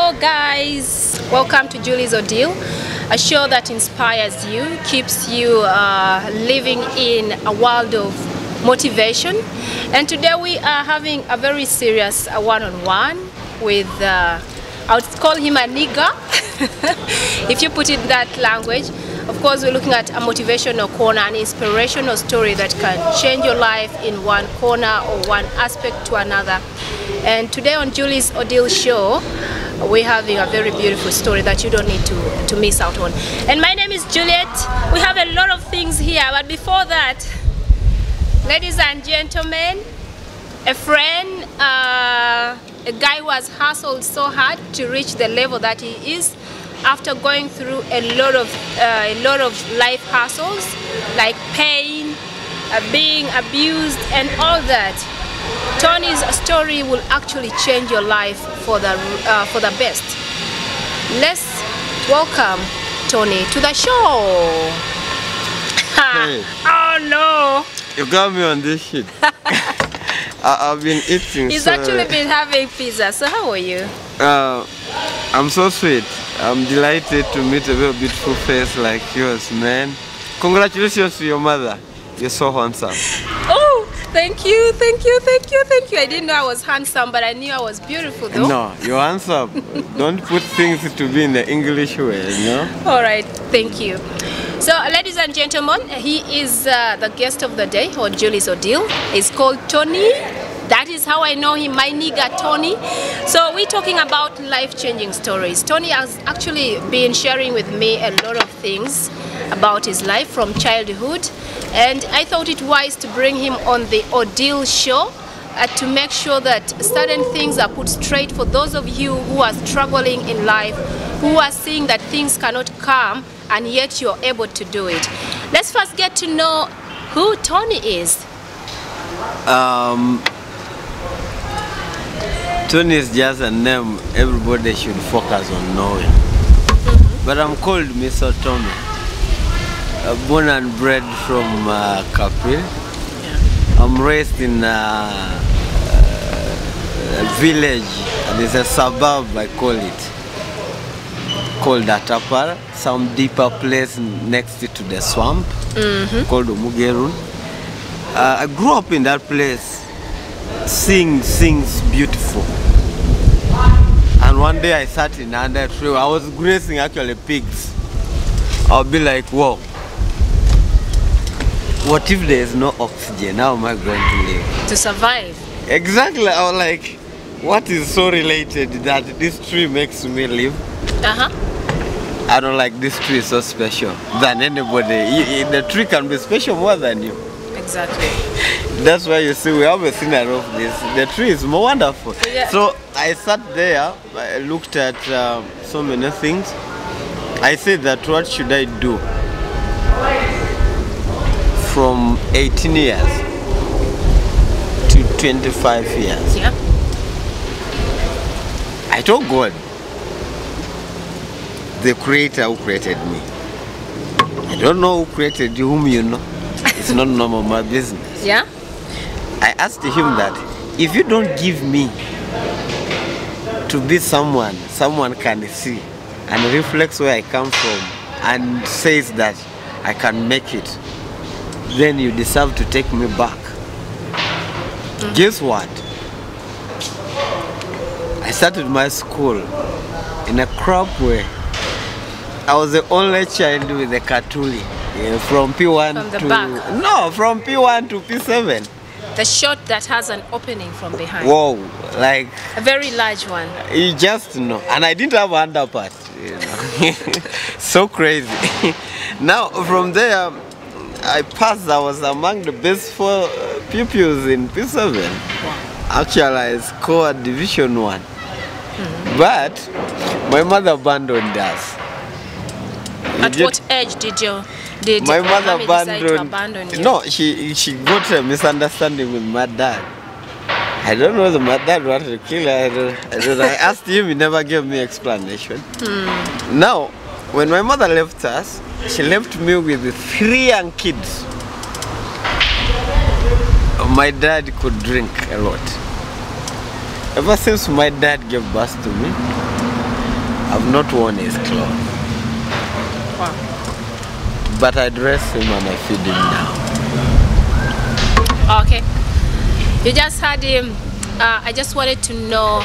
Hello guys, welcome to Julie's Ordeal, a show that inspires you, keeps you living in a world of motivation. And today we are having a very serious one-on-one with, I would call him a nigger, if you put it in that language. Of course, we're looking at a motivational corner, an inspirational story that can change your life in one corner or one aspect to another. And today on Julie's Ordeal show, we're having a very beautiful story that you don't need to miss out on. And my name is Juliet. We have a lot of things here, but before that, ladies and gentlemen, a friend, a guy who has hustled so hard to reach the level that he is, after going through a lot of life hassles like pain, being abused and all that. Tony's story will actually change your life for the best. Let's welcome Tony to the show. Hey. Oh no! You got me on this shit. I've been eating. He's actually been having pizza. So how are you? I'm so sweet. I'm delighted to meet a very beautiful face like yours, man. Congratulations to your mother. You're so handsome. Oh, thank you, thank you, thank you, thank you. I didn't know I was handsome, but I knew I was beautiful though. No, you're handsome. Don't put things to be in the English way, you know? All right, thank you. So, ladies and gentlemen, he is the guest of the day on Julie's Ordeal. He's called Tony. That is how I know him, my nigga Tony. So we're talking about life-changing stories. Tony has actually been sharing with me a lot of things about his life from childhood, and I thought it wise to bring him on the Ordeal show to make sure that certain things are put straight for those of you who are struggling in life, who are seeing that things cannot come and yet you're able to do it. Let's first get to know who Tony is. Tony is just a name everybody should focus on knowing. But I'm called Mr. Tony. Born and bred from Kapil. Yeah. I'm raised in a village, and it's a suburb, I call it, called Atapara, some deeper place next to the swamp, called Umugerun. I grew up in that place, seeing things beautiful. And one day I sat in under a tree. I was grazing actually pigs. I'll be like, whoa, what if there is no oxygen? How am I going to live? To survive. Exactly. I was like, what is so related that this tree makes me live? I don't like this tree is so special than anybody. The tree can be special more than you. Exactly. That's why you see we have a scenery of this. The tree is more wonderful. Yeah. So I sat there, I looked at so many things. I said that what should I do from 18 years to 25 years? Yeah. I told God, the creator who created me. I don't know who created you, whom you know. It's not none of my business. Yeah. I asked him that if you don't give me to be someone can see and reflects where I come from and says that I can make it, then you deserve to take me back. Guess what? I started my school in a crop way. I was the only child with a katuli. From P1 from the to back. No, from P1 to P7. The shot that has an opening from behind. Whoa, like a very large one. You just know, and I didn't have an underpart. You know, so crazy. Now from there, I passed. I was among the best 4 pupils in P7. Wow. Actually, I scored Division 1, but my mother abandoned us. At what age did you? My mother abandoned you? No, she got a misunderstanding with my dad. I don't know, my dad wanted to kill her. I asked him, he never gave me explanation. Now, when my mother left us, she left me with 3 young kids. My dad could drink a lot. Ever since my dad gave birth to me, I've not worn his clothes. Wow. But I dress him and I feed him now. Okay. You just had him. I just wanted to know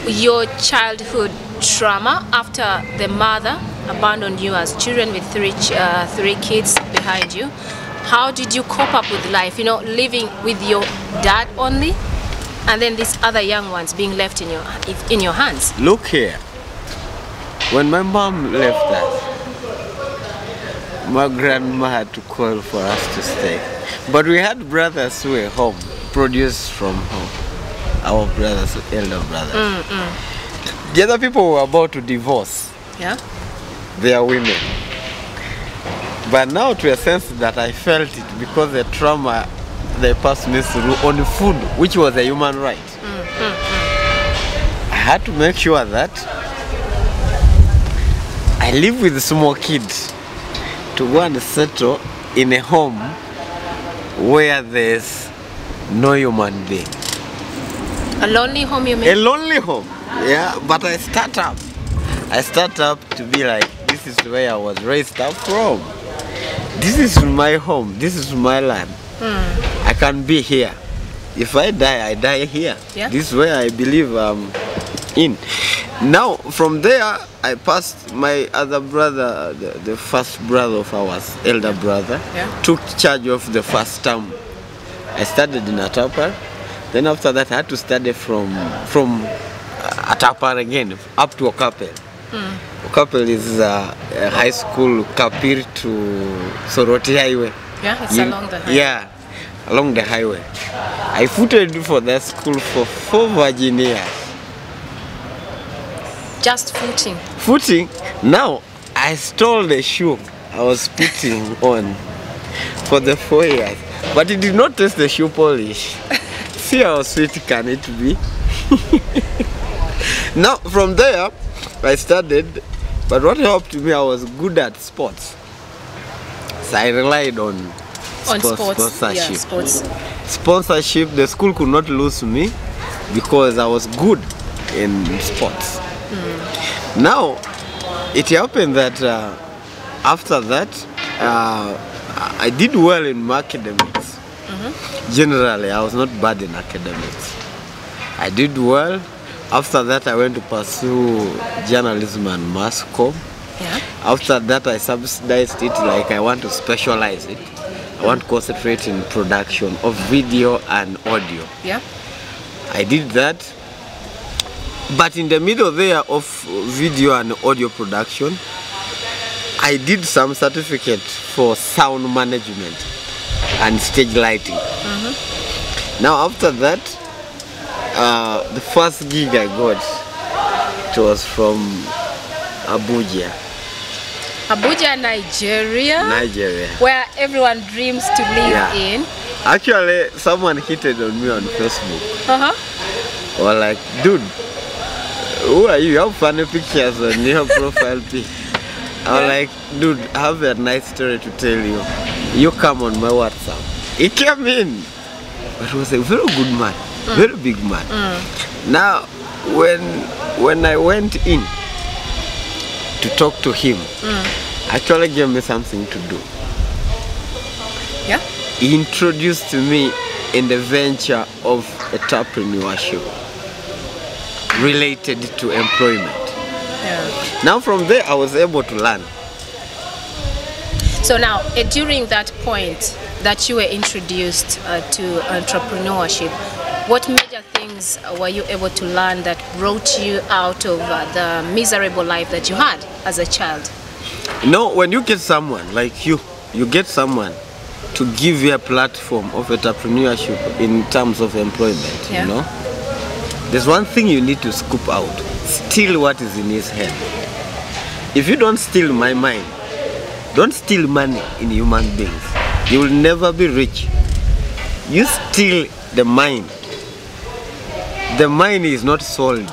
your childhood trauma after the mother abandoned you as children with three kids behind you. How did you cope up with life? You know, living with your dad only, and then these other young ones being left in your hands. Look here. When my mom left us, my grandma had to call for us to stay. But we had brothers who were home, produced from home. Our brothers, elder brothers. The other people were about to divorce. Yeah. Their women. But now to a sense that I felt it because the trauma they passed me through on food, which was a human right. I had to make sure that I live with small kids to go and settle in a home where there's no human being. A lonely home, you mean? A lonely home, yeah. But I start up to be like, this is where I was raised up from. This is my home. This is my land. I can be here. If I die, I die here. Yeah. This is where I believe I'm in. Now, from there, I passed my other brother, the first brother of ours, elder brother, took charge of the first term. I studied in Atapar. Then after that, I had to study from Atapar again, up to Okapel. Okapel is a high school, Kapir to Soroti Highway. Yeah, it's along the highway. Yeah, along the highway. I footed for that school for 4 Virgin years. Just footing? Footing. Now, I stole the shoe I was putting on for the 4 years. But it did not taste the shoe polish. See how sweet can it be? Now, from there, I studied. But what helped me, I was good at sports. So I relied on sponsorship. Yeah, sports. Sponsorship, the school could not lose me because I was good in sports. Now, it happened that after that, I did well in academics. Generally, I was not bad in academics. I did well. After that, I went to pursue journalism and mass comm. Yeah. After that, I subsidized it, like I want to specialize it. I want to concentrate in production of video and audio. Yeah. I did that. But in the middle there of video and audio production, I did some certificate for sound management and stage lighting. Now after that, the first gig I got, it was from Abuja. Abuja, Nigeria? Nigeria. Where everyone dreams to live in. Actually, someone hitted on me on Facebook. Or like, dude, who are you? You have funny pictures on your profile pic. I was like, dude, I have a nice story to tell you. You come on my WhatsApp. He came in. But he was a very good man. Very big man. Now, when I went in to talk to him, actually gave me something to do. Yeah. He introduced me in the venture of entrepreneurship related to employment. Yeah. Now from there, I was able to learn. So now, during that point that you were introduced to entrepreneurship, what major things were you able to learn that brought you out of the miserable life that you had as a child? You know, when you get someone like you get someone to give you a platform of entrepreneurship in terms of employment, you know, there's one thing you need to scoop out. Steal what is in his head. If you don't steal my mind, don't steal money in human beings, you will never be rich. You steal the mind. The mind is not sold.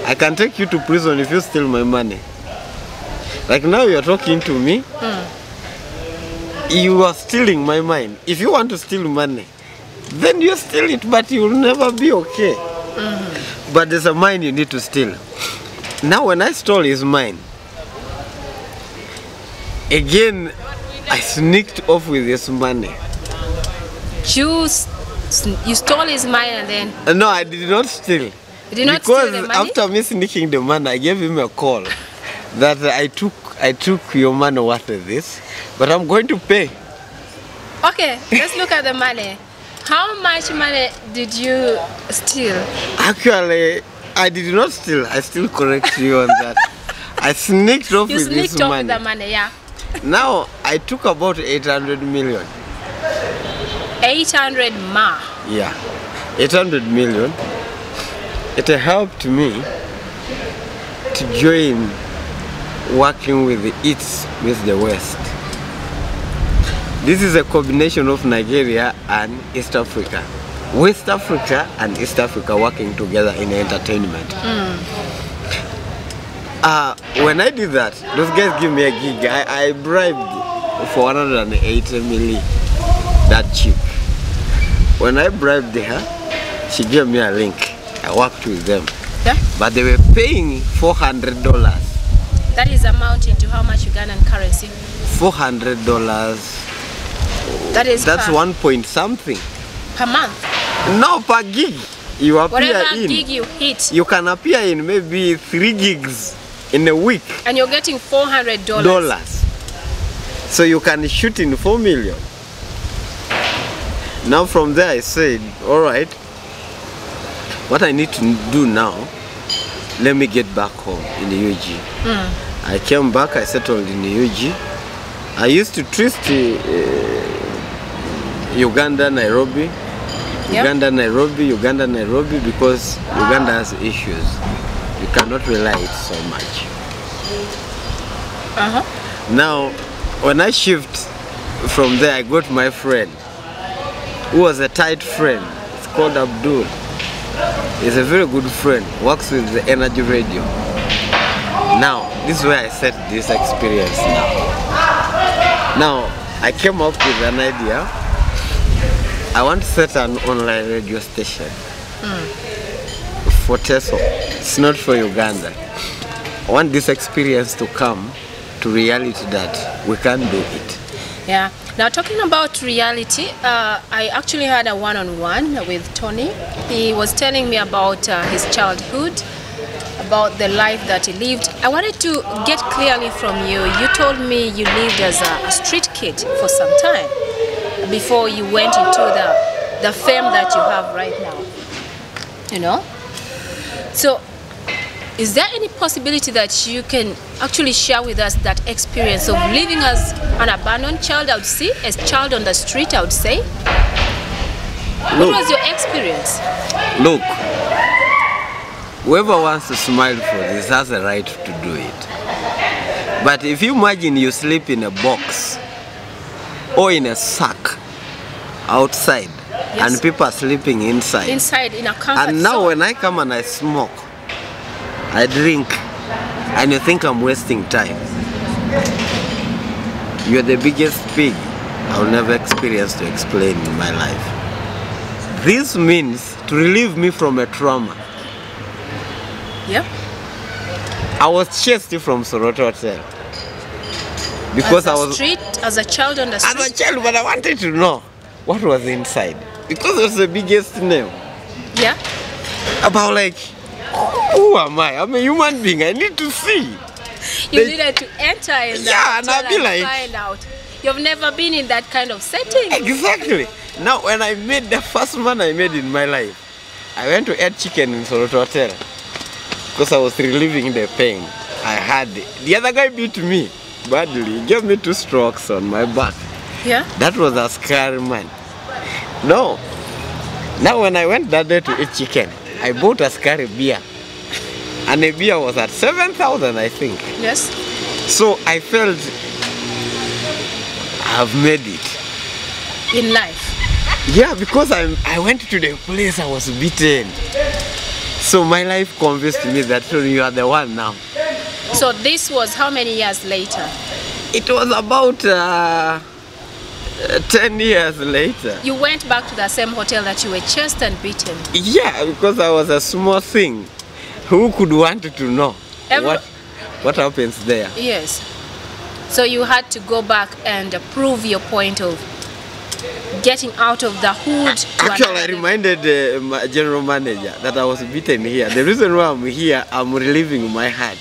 I can take you to prison if you steal my money. Like now you're talking to me, you are stealing my mind. If you want to steal money, then you steal it, but you will never be okay. But there's a mind you need to steal. Now when I stole his mine, again, I sneaked off with his money. You stole his money and then? No, I did not steal. You did not steal the money? Because after me sneaking the money, I gave him a call that I took your money, what is this? But I'm going to pay. Okay, let's look at the money. How much money did you steal? Actually, I did not steal. I still correct you on that. I sneaked off with this money. You sneaked off with the money, yeah. Now, I took about 800 million. 800 ma? Yeah, 800 million. It helped me to join working with the East with the West. This is a combination of Nigeria and East Africa. West Africa and East Africa working together in entertainment. When I did that, those guys give me a gig. I bribed for 180 million that chick. When I bribed her, she gave me a link. I worked with them. Yeah? But they were paying $400. That is amounting to how much Ugandan currency? $400. That's 1 point something. Per month? No, per gig. You appear whatever in. gig you hit. You can appear in maybe 3 gigs in a week. And you're getting $400. So you can shoot in 4 million. Now from there I said, all right, what I need to do now, let me get back home in the UG. I came back, I settled in the UG. I used to twist Uganda, Nairobi, Uganda, Nairobi, Uganda, Nairobi, because Uganda has issues. You cannot rely it so much. Now, when I shift from there, I got my friend, who was a tight friend. It's called Abdul. He's a very good friend, works with the Energy Radio. Now, this is where I set this experience now. Now, I came up with an idea. I want to set an online radio station for Teso. It's not for Uganda. I want this experience to come to reality that we can do it. Yeah. Now talking about reality, I actually had a one-on-one with Tony. He was telling me about his childhood, about the life that he lived. I wanted to get clearly from you. You told me you lived as a street kid for some time before you went into the fame that you have right now. You know? So, is there any possibility that you can actually share with us that experience of living as an abandoned child, I would say, as a child on the street, I would say? What was your experience? Look, whoever wants to smile for this has a right to do it. But if you imagine you sleep in a box or in a sack outside, and people are sleeping inside. Inside, in a comfort And now zone. when I come and I smoke, I drink, and you think I'm wasting time, you're the biggest pig I'll never experience to explain in my life. This means to relieve me from a trauma. Yep. I was chased from Soroto Hotel. Because I was as a child on the street? As a child, but I wanted to know what was inside. Because it was the biggest name. Yeah. About like, who am I? I'm a human being. I need to see. You needed to enter in that and I'll be like, find out. You've never been in that kind of setting. Exactly. Now when I made the first man I made in my life, I went to eat chicken in Soroto Hotel. Because I was relieving the pain I had. The other guy beat me badly. He gave me 2 strokes on my back. Yeah? That was a scary man. No. Now when I went that day to eat chicken, I bought a scary beer. And the beer was at 7,000, I think. Yes. So I felt I've made it. In life? Yeah, because I went to the place I was beaten. So my life convinced me that you are the one now. So this was how many years later? It was about 10 years later. You went back to the same hotel that you were chased and beaten? Yeah, because I was a small thing. Who could want to know? what happens there? Yes. So you had to go back and prove your point of getting out of the hood. Actually, I reminded my general manager that I was beaten here. The reason why I'm here, I'm relieving my heart.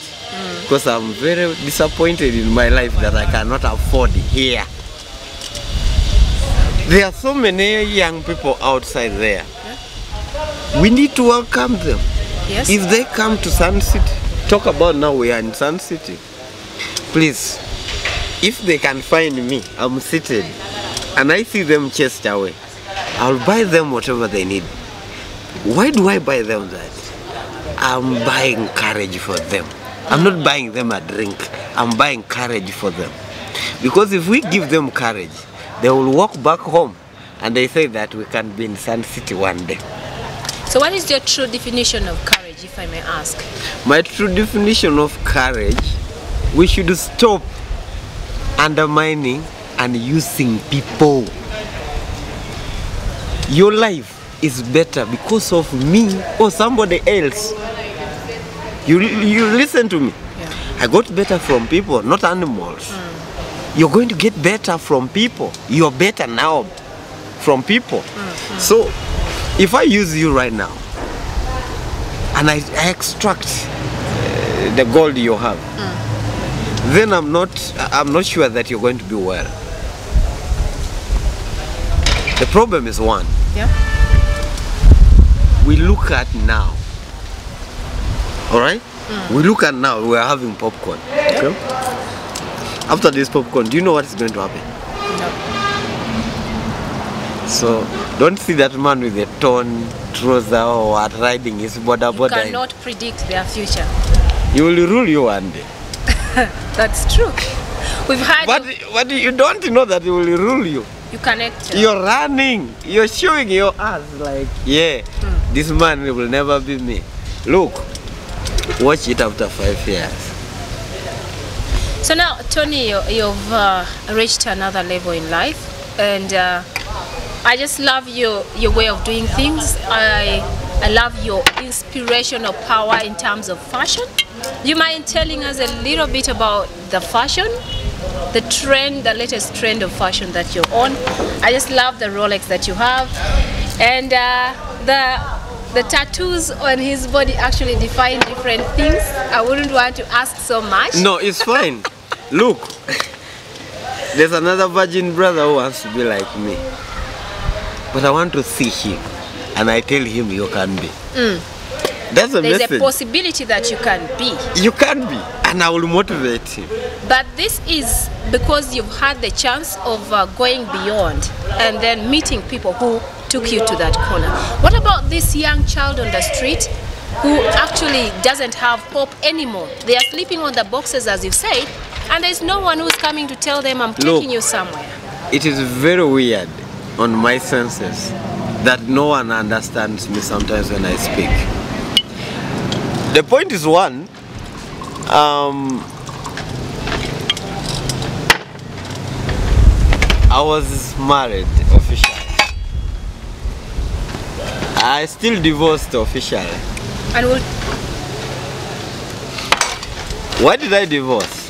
Because I'm very disappointed in my life that I cannot afford here. There are so many young people outside there. Yeah. We need to welcome them. Yes. If they come to Sun City, talk about now we are in Sun City. Please, if they can find me, I'm seated, and I see them chased away, I'll buy them whatever they need. Why do I buy them that? I'm buying courage for them. I'm not buying them a drink. I'm buying courage for them. Because if we give them courage, they will walk back home and they say that we can be in Sun City one day. So what is your true definition of courage, if I may ask? My true definition of courage, we should stop undermining and using people. Your life is better because of me or somebody else. You listen to me. Yeah. I got better from people, not animals. You're going to get better from people. You're better now from people. So if I use you right now and I extract the gold you have, then I'm not sure that you're going to be well. The problem is one. Yeah. We look at now. All right? We look at now, we're having popcorn. Okay? After this popcorn, do you know what is going to happen? No. So, don't see that man with a torn trouser or what riding his border. You cannot predict their future. He will rule you one day. That's true. We've had. But you don't know that he will rule you. You connect. You're running. You're showing your ass like, yeah, this man will never be me. Look, watch it after 5 years. So now, Tony, you've reached another level in life, and I just love your way of doing things. I love your inspirational power in terms of fashion. Do you mind telling us a little bit about the fashion, the trend, the latest trend of fashion that you're on? I just love the Rolex that you have, and the tattoos on his body actually define different things. I wouldn't want to ask so much. No, it's fine. Look, there's another virgin brother who wants to be like me, but I want to see him, and I tell him you can be. That's a message. There's a possibility that you can be. You can be, and I will motivate him. But this is because you've had the chance of going beyond and then meeting people who took you to that corner. What about this young child on the street who actually doesn't have hope anymore? They are sleeping on the boxes, as you said, and there's no one who's coming to tell them, I'm taking you somewhere. It is very weird on my senses that no one understands me sometimes when I speak. The point is one, I was married officially. I still divorced officially. And why did I divorce?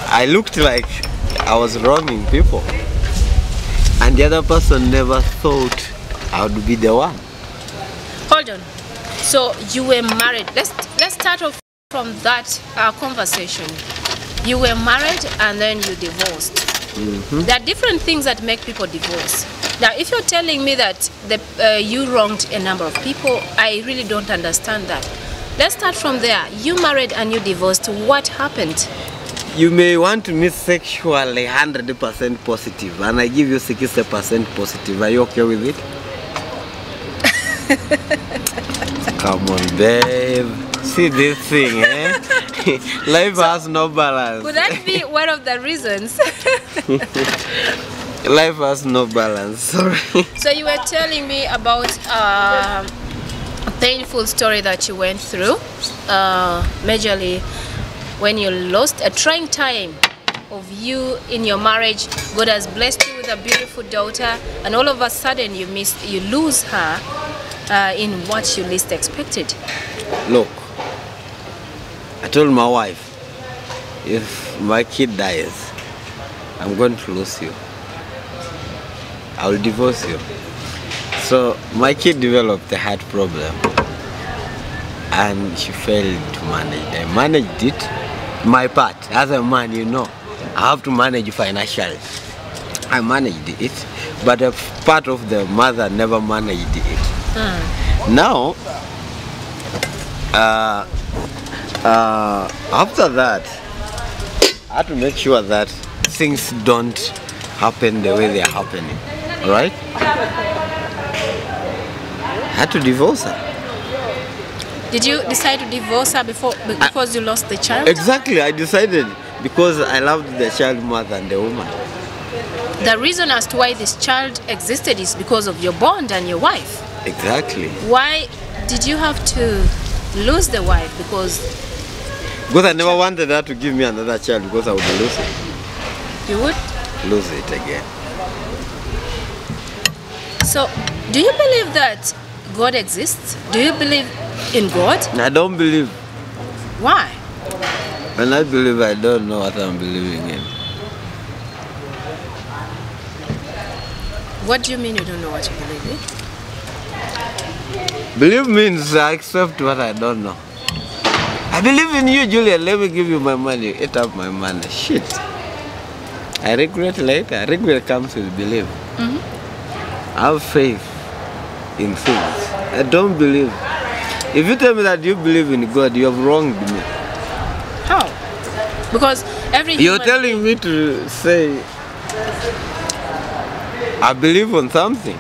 I looked like I was wronging people, and the other person never thought I would be the one. Hold on. So you were married. Let's start off from that conversation. You were married and then you divorced. There are different things that make people divorce. Now, if you're telling me that you wronged a number of people, I really don't understand that. Let's start from there. You married and you divorced. What happened? You may want me sexually 100% positive, and I give you 60% positive. Are you okay with it? Come on, babe. See this thing, eh? Life has no balance. Would that be one of the reasons? Life has no balance, sorry. So you were telling me about a painful story that you went through, majorly when you lost a trying time of you in your marriage. God has blessed you with a beautiful daughter, and all of a sudden you lose her in what you least expected. Look, I told my wife, if my kid dies, I'm going to lose you. I will divorce you. So my kid developed a heart problem and she failed to manage. I managed it. My part, as a man, you know, I have to manage financially. I managed it, but a part of the mother never managed it. Now, after that, I have to make sure that things don't happen the way they are happening. All right? I had to divorce her. Did you decide to divorce her because you lost the child? Exactly, I decided because I loved the child more than the woman. The reason as to why this child existed is because of your bond and your wife. Exactly. Why did you have to lose the wife? Because I never wanted her to give me another child because I would lose it. You would? Lose it again. So, do you believe that God exists? Do you believe in God? I don't believe. Why? When I believe, I don't know what I'm believing in. What do you mean you don't know what you believe in? Believe means I accept what I don't know. I believe in you, Julia. Let me give you my money. Eat up my money. Shit. I regret later. Regret comes with belief. I have faith in things. I don't believe. If you tell me that you believe in God, you have wronged me. How? Because You're telling me to say I believe on something,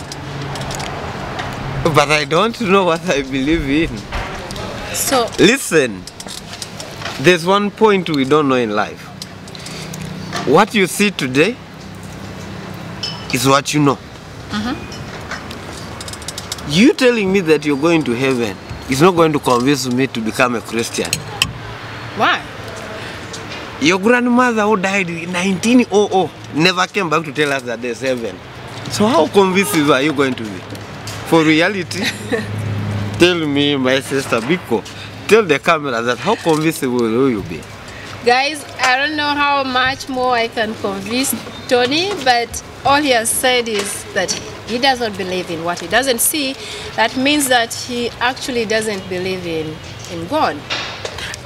but I don't know what I believe in. So listen, there's one point we don't know in life. What you see today is what you know. You telling me that you're going to heaven is not going to convince me to become a Christian. Why? Your grandmother who died in 1900 never came back to tell us that there's heaven. So how convincing are you going to be? For reality? Tell me, my sister Biko, tell the camera that how convincing will you be? Guys, I don't know how much more I can convince Tony, but all he has said is that he does not believe in what he doesn't see. That means that he actually doesn't believe in God.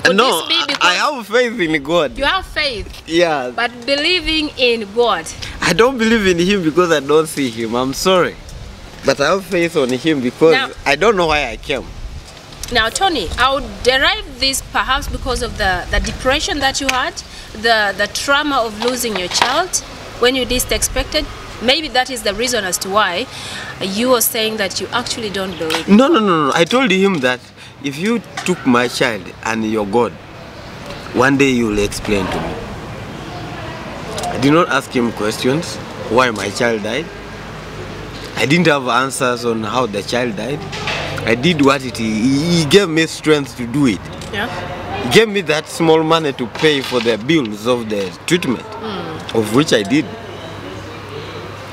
Could no, this be because I have faith in God. You have faith? Yeah. But believing in God? I don't believe in Him because I don't see Him. I'm sorry. But I have faith on Him because now, I don't know why I came. Now, Tony, I would derive this perhaps because of the depression that you had, the trauma of losing your child when you least expected. Maybe that is the reason as to why you were saying that you actually don't believe. No. I told him that if you took my child and you're God, one day you will explain to me. I did not ask him questions why my child died. I didn't have answers on how the child died. I did what he gave me strength to do it. Yeah. He gave me that small money to pay for the bills of the treatment, of which I did.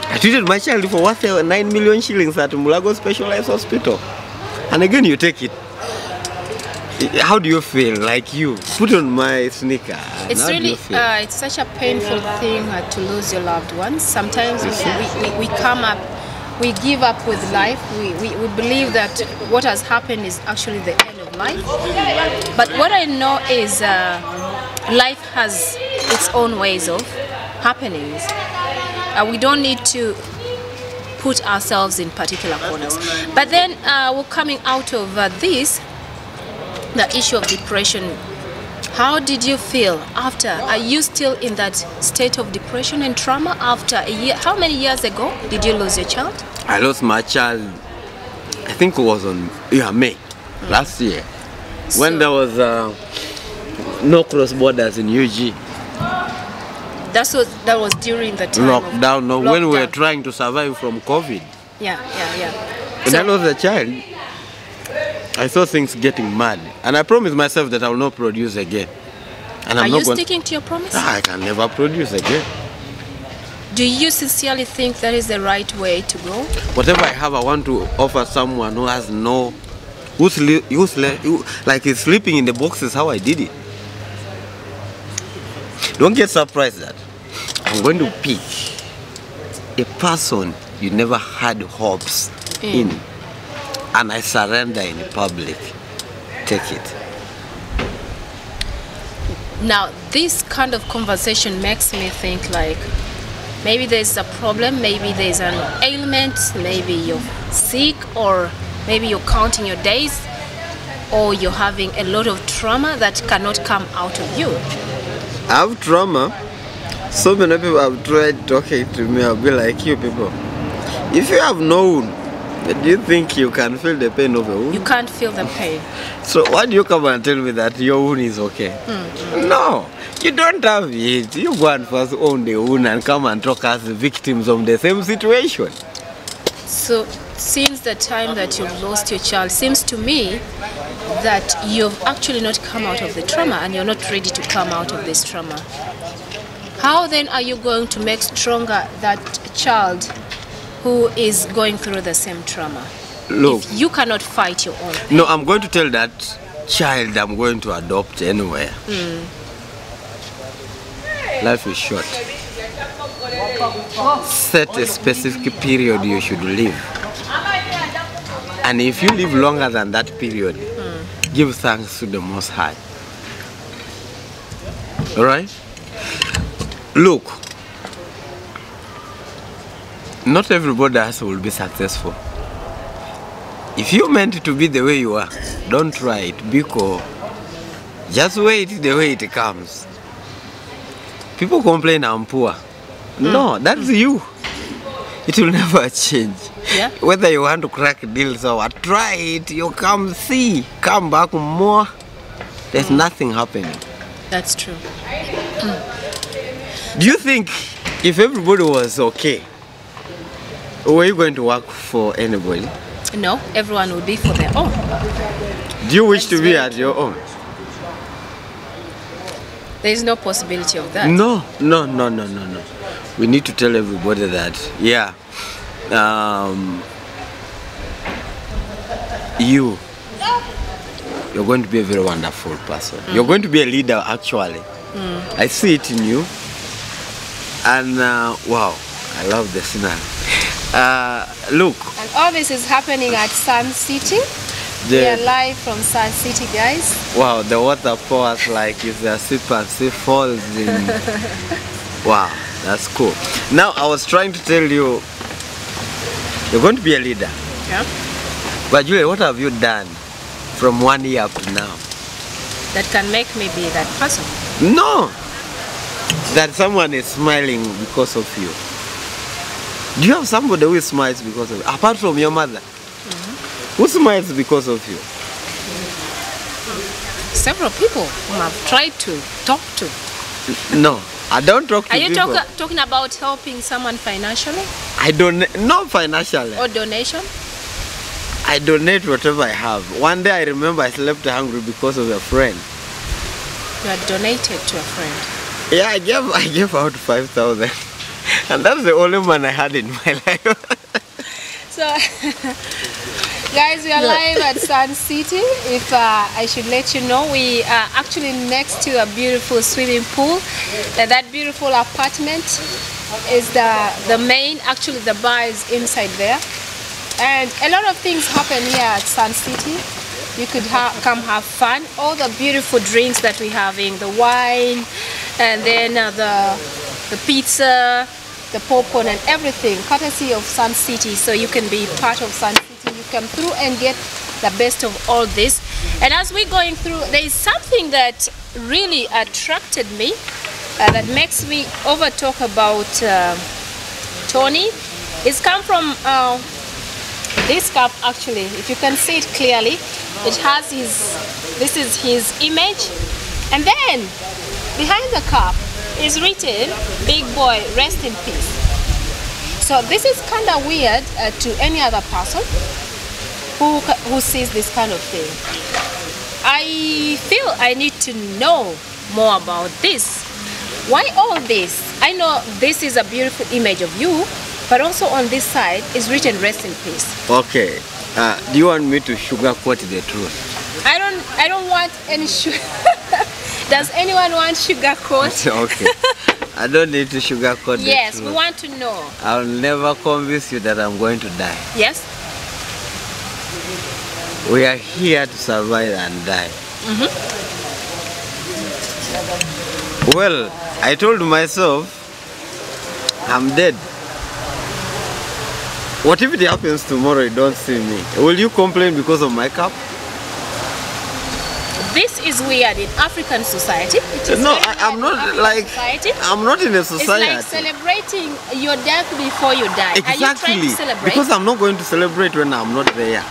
I treated my child for worth 9 million shillings at Mulago Specialized Hospital. And again, you take it. How do you feel? Like you put on my sneaker. It's really, it's such a painful thing to lose your loved ones. Sometimes we come up, we give up with life. We believe that what has happened is actually the end of life. But what I know is life has its own ways of happenings. We don't need to put ourselves in particular corners. But then we're coming out of this, the issue of depression. How did you feel after? Are you still in that state of depression and trauma after a year? How many years ago did you lose your child? I lost my child, I think it was on May last year, when there was no cross borders in UG. That was during the time lockdown, of when we were trying to survive from COVID. Yeah. When I lost a child, I saw things getting mad, and I promised myself that I will not produce again. And Are you sticking to your promise? I can never produce again. Do you sincerely think that is the right way to go? Whatever I have, I want to offer someone who has like is sleeping in the boxes how I did it. Don't get surprised that I'm going to pick a person you never had hopes in, and I surrender in public. Take it. Now, this kind of conversation makes me think like maybe there's a problem, maybe there's an ailment, maybe you're sick, or maybe you're counting your days, or you're having a lot of trauma that cannot come out of you. I have trauma. So many people have tried talking to me. I'll be like, you people, if you have no wound, do you think you can feel the pain of a wound? You can't feel the pain. So why do you come and tell me that your wound is okay? No, you don't have it. You go and first own the wound and come and talk as victims of the same situation. So since the time that you've lost your child, seems to me that you've actually not come out of the trauma and you're not ready to come out of this trauma. How then are you going to make stronger that child who is going through the same trauma? Look, if you cannot fight your own pain? No, I'm going to tell that child I'm going to adopt anywhere. Life is short. Set a specific period you should live. And if you live longer than that period, give thanks to the Most High. Alright? Look, not everybody else will be successful. If you meant to be the way you are, don't try it, because just wait the way it comes. People complain I'm poor. No, that's you. It will never change. Yeah. Whether you want to crack deals or what, try it. You come see, come back more. There's nothing happening. That's true. Do you think if everybody was okay, were you going to work for anybody? No, everyone will be for their own. Do you wish to be at your own? There is no possibility of that. No. We need to tell everybody that, yeah, you're going to be a very wonderful person. You're going to be a leader, actually. I see it in you. And wow, I love the scenery. Look. And all this is happening at Sun City. We are live from Sun City, guys. Wow, the water pours like if the super sea falls in. Wow, that's cool. Now, I was trying to tell you, you're going to be a leader. Yeah. But Julie, what have you done from 1 year up to now? That can make me be that person. No! That someone is smiling because of you. Do you have somebody who smiles because of you? Apart from your mother? Who smiles because of you? Several people whom I've tried to talk to. No, I don't talk to people. people. Are you talking about helping someone financially? I don't, not financially. Or donation? I donate whatever I have. One day I remember I slept hungry because of a friend. You had donated to a friend? Yeah, I gave out 5,000. And that's the only man I had in my life. So, guys, we are live at Sun City. If I should let you know, we are actually next to a beautiful swimming pool. That beautiful apartment is the main, actually the bar is inside there. And a lot of things happen here at Sun City. You could come have fun. All the beautiful drinks that we're having, the wine, and then the pizza, the popcorn and everything, courtesy of Sun City. So you can be part of Sun City. You come through and get the best of all this. And as we're going through, there is something that really attracted me, that makes me over talk about Tony. It's come from this cup, actually. If you can see it clearly, it has this is his image. And then behind the cup is written, "Big boy, rest in peace." So this is kind of weird to any other person who sees this kind of thing. I feel I need to know more about this. Why all this? I know this is a beautiful image of you, but also on this side is written, "Rest in peace." Okay. Do you want me to sugarcoat the truth? I don't want any Does anyone want sugar coat? Okay. I don't need to sugarcoat the Yes, truth. we want to know. I'll never convince you that I'm going to die. Yes? We are here to survive and die. Well, I told myself, I'm dead. What if it happens tomorrow, you don't see me? Will you complain because of my cap? This is weird in African society. It is No, very I'm weird in not African like, society. I'm not in a society. It's like celebrating your death before you die. Are you trying to celebrate? Because I'm not going to celebrate when I'm not there.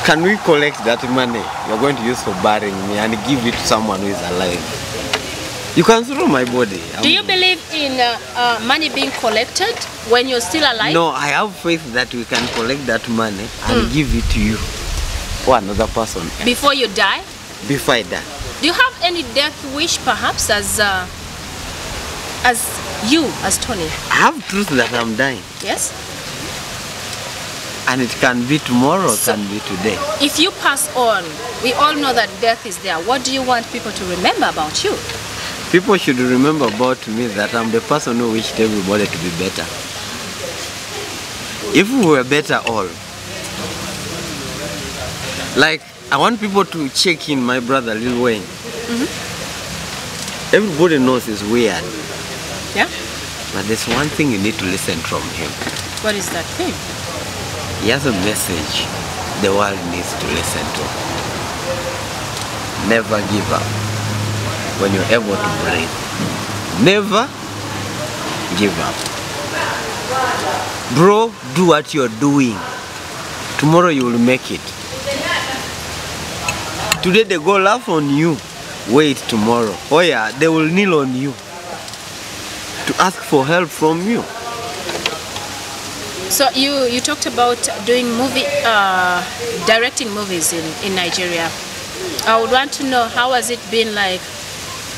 Can we collect that money you're going to use for burying me and give it to someone who is alive? You can throw my body. Do you believe in money being collected when you're still alive? No, I have faith that we can collect that money and give it to you or another person Before you die? before I die. Do you have any death wish perhaps as you, as Tony? I have truth that I'm dying. Yes? And it can be tomorrow, So- it can be today. If you pass on, we all know that death is there. What do you want people to remember about you? People should remember about me that I'm the person who wished everybody to be better. If we were better all, like I want people to check in my brother Lil Wayne. Everybody knows he's weird, Yeah? but there's one thing you need to listen from him. What is that thing? He has a message the world needs to listen to. Never give up when you're able to breathe. Never give up. Bro, do what you're doing. Tomorrow you will make it. Today they go laugh on you. Wait tomorrow. Oh yeah, they will kneel on you to ask for help from you. So you talked about doing directing movies in Nigeria. I would want to know how has it been like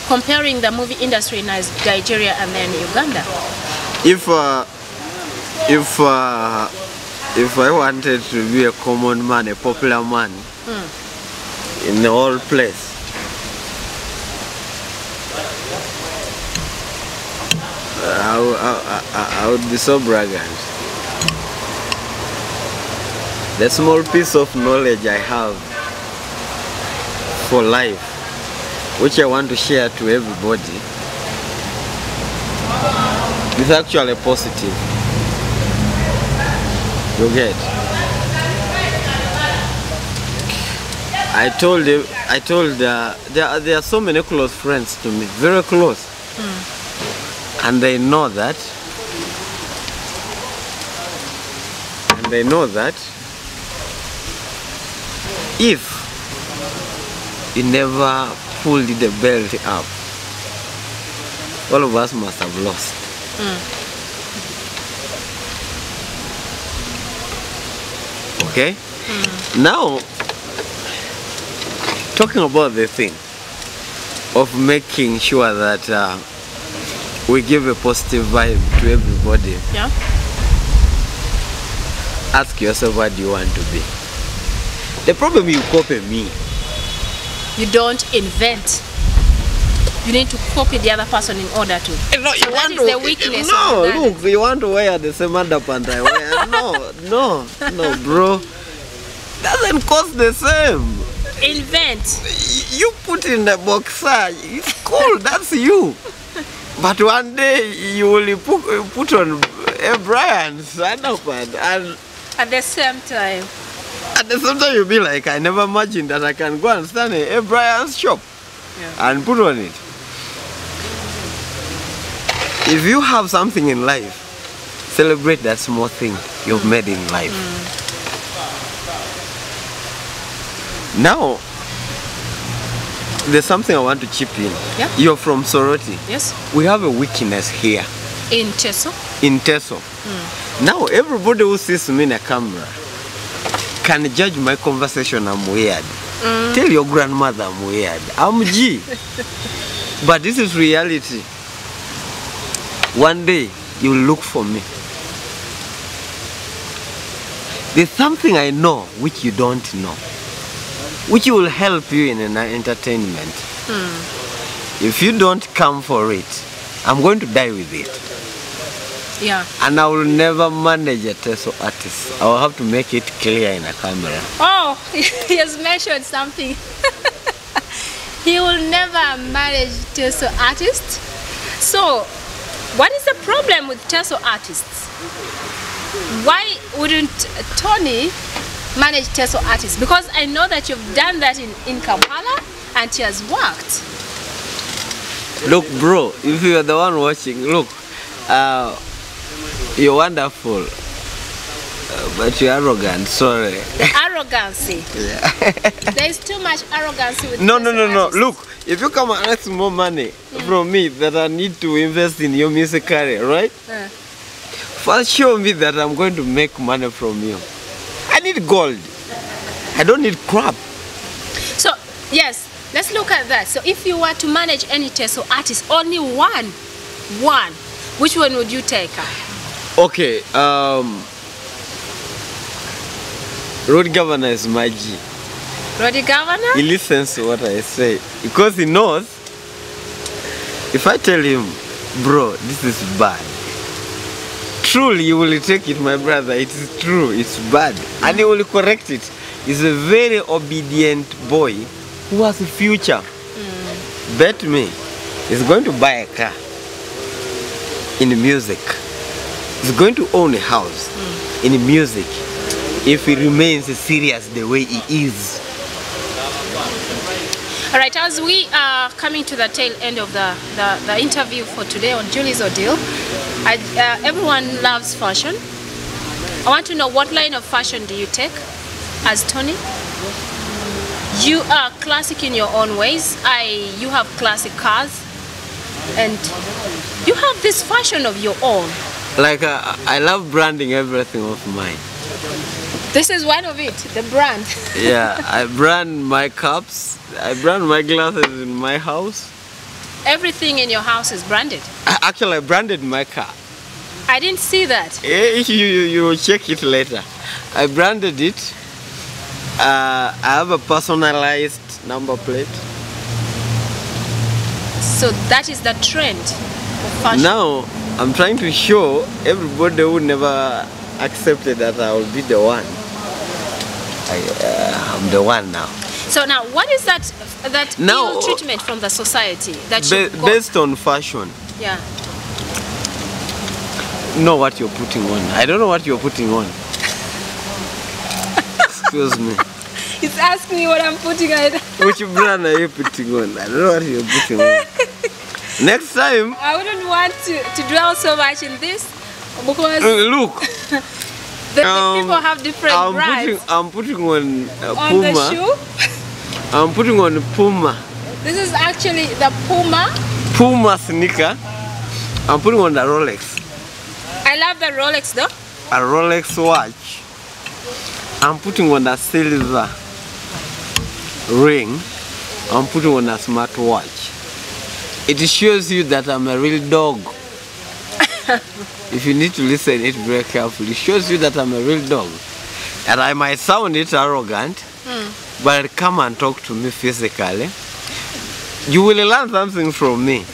comparing the movie industry in Nigeria and then Uganda? If I wanted to be a common man, a popular man in the whole place, I would be so braggant. The small piece of knowledge I have for life, which I want to share to everybody, is actually positive. You get? There are so many close friends to me, very close, and they know that. If you never pulled the belt up, all of us must have lost. Okay? Now, talking about the thing of making sure that we give a positive vibe to everybody, Yeah? ask yourself, what do you want to be? The problem you copy me. You don't invent. You need to copy the other person in order to. No, you that want is to. the weakness No, of that. look, you want to wear the same underpants I wear. No, bro. Doesn't cost the same. Invent. You put in the boxer, it's cool, that's you. But one day you will put on a Brian's underpants, and At the same time. at the same time you'll be like, I never imagined that I can go and stand in a Brian's shop and put on it. If you have something in life, celebrate that small thing you've made in life. Now, there's something I want to chip in. Yeah. You're from Soroti. Yes? We have a weakness here In Teso. in Teso. Now, everybody who sees me in a camera can judge my conversation. I'm weird. Tell your grandmother I'm weird. I'm G. But this is reality. One day, you'll look for me. There's something I know which you don't know. which will help you in an entertainment. If you don't come for it, I'm going to die with it. Yeah. And I will never manage a Teso artist. I will have to make it clear in a camera. Oh, he has mentioned something. He will never manage Teso artists. So, what is the problem with Teso artists? Why wouldn't Tony manage Teso artists? Because I know that you've done that in Kampala and it has worked. Look, bro, if you are the one watching, look, you're wonderful, but you're arrogant, sorry. The arrogancy. Yeah. There's too much arrogancy with No. artists. Look, if you come and ask more money from me that I need to invest in your music career, right? First show me that I'm going to make money from you. I need gold. I don't need crap. So, yes, let's look at that. So if you were to manage any Teso artist, only one, which one would you take? Okay, Road Governor is my G. Road Governor? He listens to what I say because he knows if I tell him, bro, this is bad, truly you will take it, my brother. It is true, it's bad, and he will correct it. He's a very obedient boy who has a future. Bet me, he's going to buy a car in music. He's going to own a house in music if he remains serious the way he is. All right, as we are coming to the tail end of the interview for today on Julie's Ordeal, everyone loves fashion. I want to know, what line of fashion do you take as Tony? You are classic in your own ways. You have classic cars, and you have this fashion of your own. Like I love branding everything of mine. This is one of it, the brand. Yeah, I brand my cups, I brand my glasses in my house. Everything in your house is branded. Actually, I branded my car. I didn't see that. You will check it later. I branded it. I have a personalized number plate. So that is the trend of fashion. Now, I'm trying to show everybody who never accepted that I will be the one. I'm the one now. So now, what is that now, ill treatment from the society that you got? Based on fashion? Yeah. Know what you're putting on. I don't know what you're putting on. Excuse me. He's asking me what I'm putting on. Which brand are you putting on? I don't know what you're putting on. Next time, I wouldn't want to dwell so much in this because look, the people have different brands. I'm putting on Puma. On the shoe? I'm putting on Puma. This is actually the Puma sneaker. I'm putting on the Rolex. I love the Rolex though. A Rolex watch. I'm putting on a silver ring. I'm putting on a smartwatch. It shows you that I'm a real dog. If you need to listen it very carefully, it shows you that I'm a real dog. And I might sound it arrogant, but come and talk to me physically. You will learn something from me.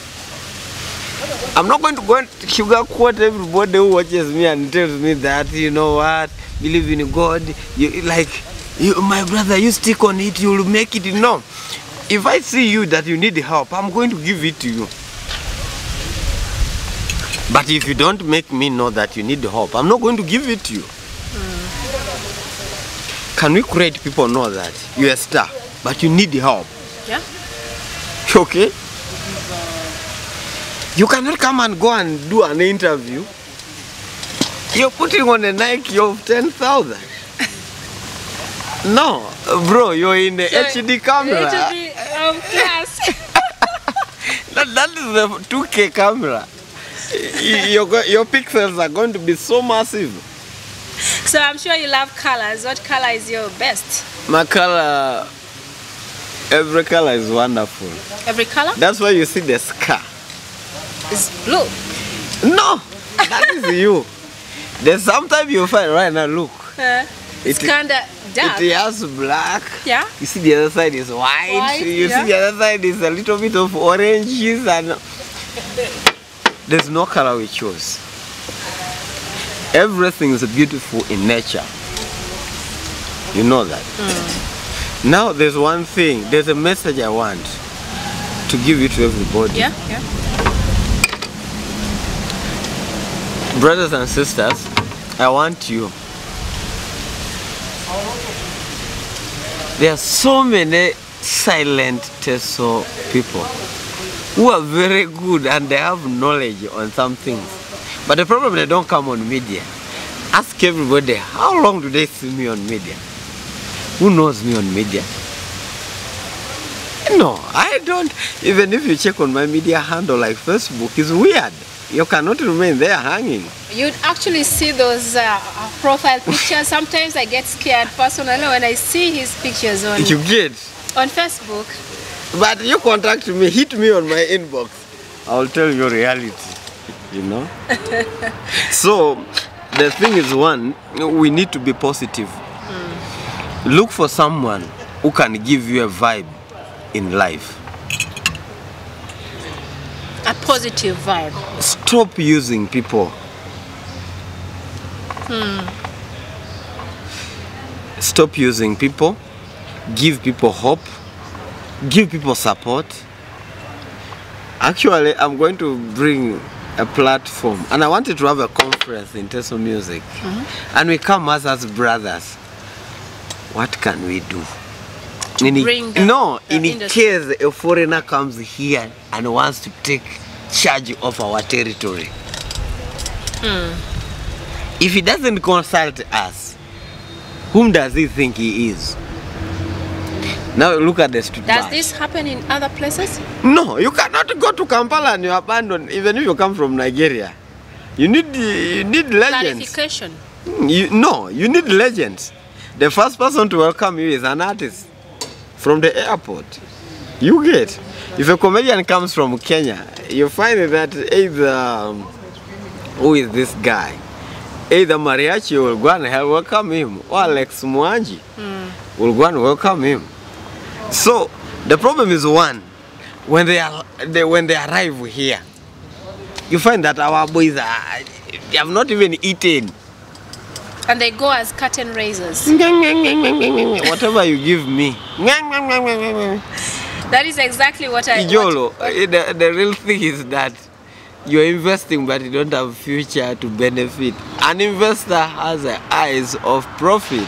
I'm not going to go and sugarcoat everybody who watches me and tells me that, you know what, believe in God, my brother, you stick on it, you'll make it. No. If I see you that you need help, I'm going to give it to you. But if you don't make me know that you need help, I'm not going to give it to you. Can we create people know that you're a star, but you need help? Yeah. Okay? You cannot come and go and do an interview. You're putting on a Nike of 10,000. No, bro, you're in the HD camera. HD class. That is the 2K camera. Your pixels are going to be so massive. So I'm sure you love colors. What color is your best? My color, every color is wonderful. Every color? That's why you see the scar. It's blue. No, that is you. There's sometimes you find right now, look. It's kind of dark. It has black. Yeah. You see the other side is white. You see the other side is a little bit of oranges, and there's no color we chose. Everything is beautiful in nature. You know that. Now there's one thing. There's a message I want to give it to everybody. Yeah, yeah. Brothers and sisters, I want you. There are so many silent Teso people who are very good and they have knowledge on some things. But the problem, they don't come on media. Ask everybody, how long do they see me on media? Who knows me on media? No, I don't. Even if you check on my media handle like Facebook, it's weird. You cannot remain there hanging. You'd actually see those profile pictures. Sometimes I get scared personally when I see his pictures on Facebook. But you contact me, hit me on my inbox. I'll tell you reality, you know. So the thing is, one, we need to be positive. Look for someone who can give you a vibe in life. A positive vibe. Stop using people. Stop using people. Give people hope. Give people support. Actually, I'm going to bring a platform, and I wanted to have a conference in Teso Music. And we come as brothers. What can we do? In case a foreigner comes here and wants to take charge of our territory. If he doesn't consult us, whom does he think he is? Now look at the street. Does this happen in other places? No, you cannot go to Kampala and you abandon, even if you come from Nigeria. You need legends. Clarification. You need legends. The first person to welcome you is an artist from the airport. You get. If a comedian comes from Kenya, you find that either, who is this guy? Either Mariachi will go and welcome him, or Alex Mwanji will go and welcome him. So the problem is, one, when they arrive here, you find that our boys they have not even eaten. And they go as curtain raisers. Whatever you give me. That is exactly what I Ijolo, the real thing is that you're investing but you don't have future to benefit. An investor has the eyes of profit.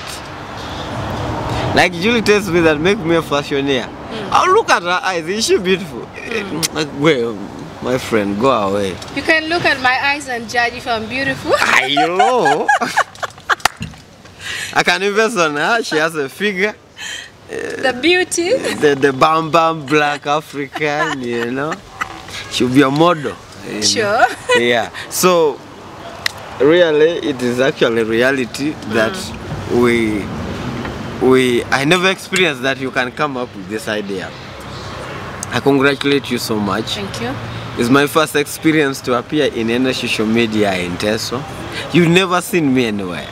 Like Julie tells me that make me a fashioneer. I'll look at her eyes, is she beautiful? Well, my friend, go away. You can look at my eyes and judge if I'm beautiful. I know. I can invest on her. She has a figure. The beauty. The bam bam black African, you know. She'll be a model. Sure. Yeah. So really, it is actually reality that I never experienced that you can come up with this idea. I congratulate you so much. Thank you. It's my first experience to appear in any social media in Teso. You've never seen me anywhere.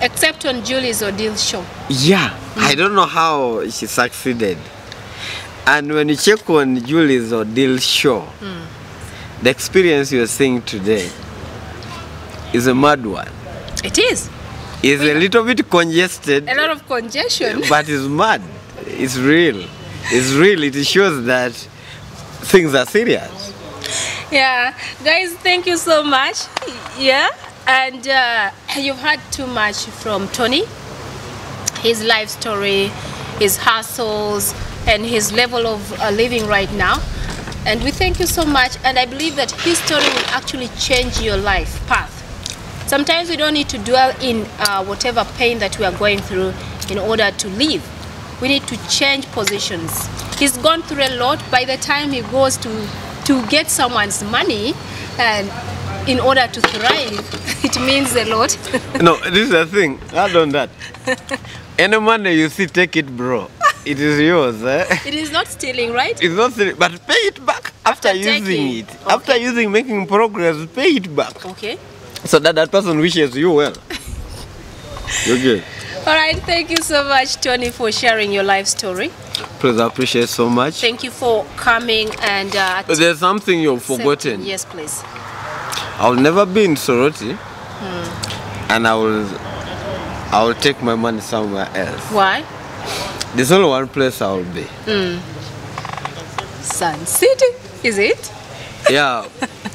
Except on Julie's Ordeal show. Yeah, I don't know how she succeeded. And when you check on Julie's Ordeal show, the experience you're seeing today is a mad one. It is. It's a little bit congested. A lot of congestion. But it's mad. It's real. It's real. It shows that things are serious. Yeah, guys, thank you so much. Yeah. And you've heard too much from Tony, his life story, his hustles, and his level of living right now. And we thank you so much. And I believe that his story will actually change your life path. Sometimes we don't need to dwell in whatever pain that we are going through in order to live. We need to change positions. He's gone through a lot. By the time he goes to get someone's money, and in order to thrive, it means a lot. No, this is the thing. Add on that. Any money you see, take it, bro. It is yours. It is not stealing, right? It's not stealing, but pay it back after using it. Okay. After making progress, pay it back. Okay. So that person wishes you well. Okay. All right, thank you so much, Tony, for sharing your life story. Please, I appreciate so much. Thank you for coming and There's something you've forgotten. Yes, please. I'll never be in Soroti, and I will take my money somewhere else. Why? There's only one place I will be. Sun City, is it? Yeah,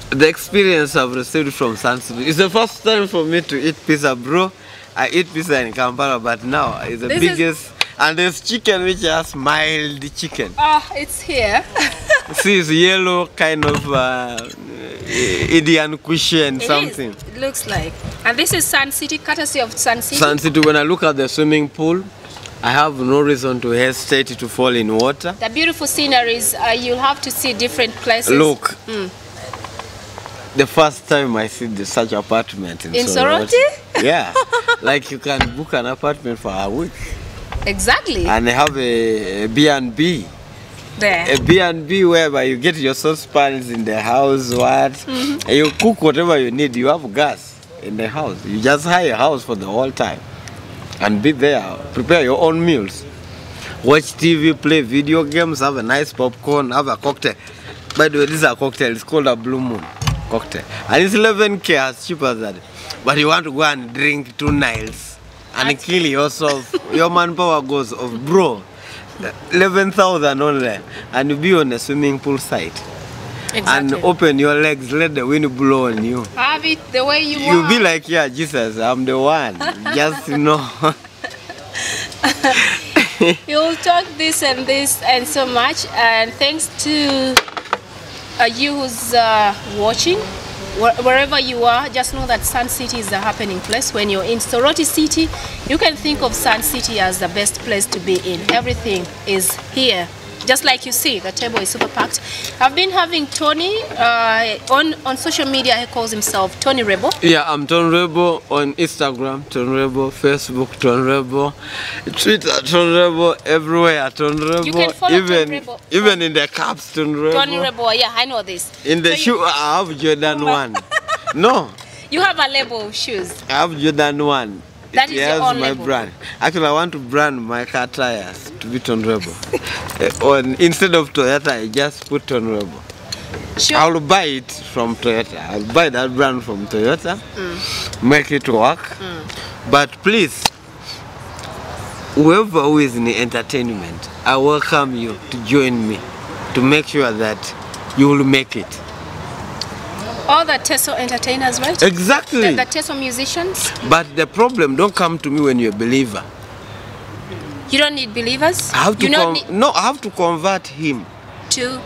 the experience I've received from Sun City. It's the first time for me to eat pizza, bro. I eat pizza in Kampala, but now it's the biggest. And there's chicken which has mild chicken. Oh, it's here. See, it's yellow, kind of Indian cushion something. It looks like. And this is Sun City, courtesy of Sun City. Sun City, when I look at the swimming pool, I have no reason to hesitate to fall in water. The beautiful sceneries, you'll have to see different places. Look, the first time I see such apartment in Soroti? Yeah, like you can book an apartment for a week. Exactly. And they have a B&B. There. A B&B whereby you get your saucepans in the house, and you cook whatever you need. You have gas in the house. You just hire a house for the whole time and be there. Prepare your own meals. Watch TV, play video games, have a nice popcorn, have a cocktail. By the way, this is a cocktail. It's called a Blue Moon cocktail. And it's 11K, as cheap as that. But you want to go and drink 2 Niles and kill yourself. Your manpower goes off, bro. 11,000 only, and you be on a swimming pool side. Exactly. And open your legs, let the wind blow on you. Have it the way you want. You'll be like, yeah, Jesus, I'm the one. Just You'll talk this and so much. And thanks to you who's watching. Wherever you are, just know that Sun City is the happening place. When you're in Soroti City, you can think of Sun City as the best place to be in. Everything is here. Just like you see, the table is super packed. I've been having Tony on social media. He calls himself Tony Rebel. Yeah, I'm Tony Rebel on Instagram, Tony Rebel, Facebook, Tony Rebel, Twitter, Tony Rebel, everywhere, Tony Rebel. You can follow Tony Rebel. Even in the caps, Tony Rebel. Tony Rebel, yeah, I know this. In the shoe, I have Jordan 1. No. You have a label of shoes. I have Jordan 1. That is your own my label. brand. Actually, I want to brand my car tires to be Tony Rebel. Instead of Toyota, I just put Tony Rebel. Sure. I'll buy it from Toyota. I'll buy that brand from Toyota, make it work. But please, whoever who is in the entertainment, I welcome you to join me to make sure that you will make it. All the Teso entertainers, right? Exactly. The Teso musicians. But the problem, don't come to me when you're a believer. You don't need believers? I have to I have to convert him to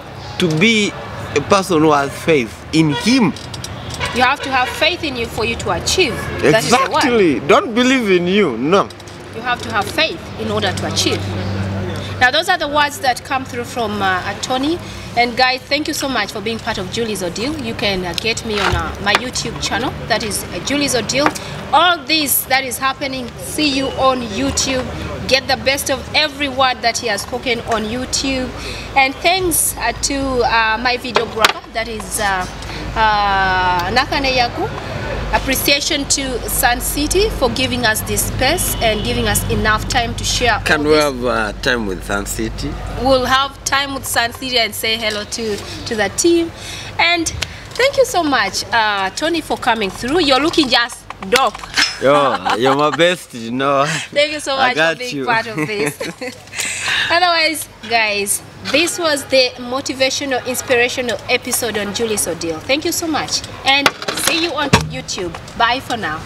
be a person who has faith in him. You have to have faith in you for you to achieve. Exactly. That is the word. Don't believe in you, no. You have to have faith in order to achieve. Now those are the words that come through from Tony. And guys, thank you so much for being part of Julie's Ordeal. You can get me on my YouTube channel, that is Julie's Ordeal. All this that is happening, see you on YouTube. Get the best of every word that he has spoken on YouTube. And thanks to my videographer, that is Nakane Yaku. Appreciation to Sun City for giving us this space and giving us enough time to share. Can we have time with Sun City? We'll have time with Sun City and say hello to the team. And thank you so much, Tony, for coming through. You're looking just dope. Yo, you're my best, you know. Thank you so much for being part of this. Otherwise, guys, this was the motivational, inspirational episode on Julie's Ordeal. Thank you so much. And see you on YouTube. Bye for now.